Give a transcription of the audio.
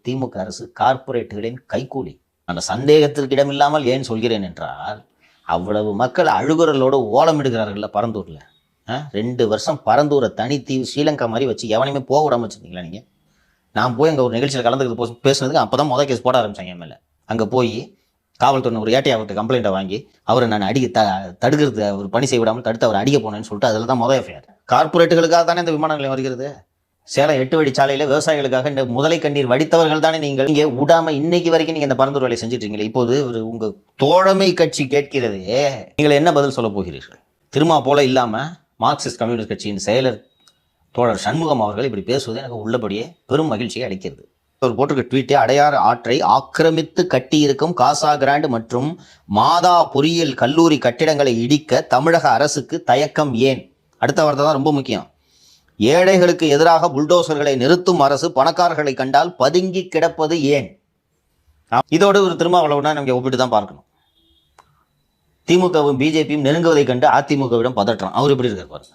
திமுக அரசு கார்ப்பரேட்டுகளின் கைக்கூலி. அந்த சந்தேகத்திற்கு இடமில்லாமல் ஏன் சொல்கிறேன் என்றால், அவ்வளவு மக்கள் அழுகுறலோடு ஓலமிடுகிறார்கள் பரந்தூர்ல. 2 வருஷம் பரந்தூரை தனித்தீவு ஸ்ரீலங்கா மாதிரி வச்சு எவனையுமே போக விடாம வச்சிருக்கீங்களா நீங்க? நான் போய் அங்கே ஒரு நிகழ்ச்சியில் கலந்துக்கிறது பேசுனதுக்கு அப்பதான் முதல் கேஸ் போட ஆரம்பிச்சாங்க எம்எல்ஏ. அங்கே போய் காவல்துறை ஒரு ஏட்டையாவட்ட கம்ப்ளைண்ட்டை வாங்கி அவரை நான் தடுக்கிறது, அவர் பணி செய்ய விடாமல் தடுத்து அவர் அடிக்க போனேன்னு சொல்லிட்டு அதில் தான் முதல் எஃப்ஐஆர். கார்பரேட்டுகளுக்காக தானே இந்த விமான நிலையம் வருகிறது. சேலம் 8 வழிச்சாலையில் விவசாயிகளுக்காக இந்த முதலை கண்ணீர் வடித்தவர்கள் தானே நீங்கள். இங்கே விடாம இன்னைக்கு வரைக்கும் நீங்க இந்த பரந்தூர் வேலையை செஞ்சுட்டு இருக்கீங்களே. இப்போது உங்க தோழமை கட்சி கேட்கிறதே, நீங்கள் என்ன பதில் சொல்ல போகிறீர்கள்? திருமா போல இல்லாம மார்க்சிஸ்ட் கம்யூனிஸ்ட் கட்சியின் செயலர் தோழர் சண்முகம் அவர்கள் இப்படி பேசுவது எனக்கு உள்ளபடியே பெரும் மகிழ்ச்சியை அளிக்கிறது. அவர் போட்டிருக்க ட்வீட்டே, அடையாறு ஆற்றை ஆக்கிரமித்து கட்டியிருக்கும் காசா கிராண்ட் மற்றும் மாதா பொறியியல் கல்லூரி கட்டிடங்களை இடிக்க தமிழக அரசுக்கு தயக்கம் ஏன்? அடுத்த வார்த்தை தான் ரொம்ப முக்கியம். ஏழைகளுக்கு எதிராக புல்டோசர்களை நிறுத்தும் அரசு பணக்காரர்களை கண்டால் பதுங்கி கிடப்பது ஏன்? இதோடு ஒரு திருமாவளவனை நம்ம ஒப்பிட்டு தான் பார்க்கணும். திமுகவும் பிஜேபியும் நெருங்குவதை கண்டு அதிமுகவிடம் பதற்றம். அவர் எப்படி இருக்கார் பாருங்க.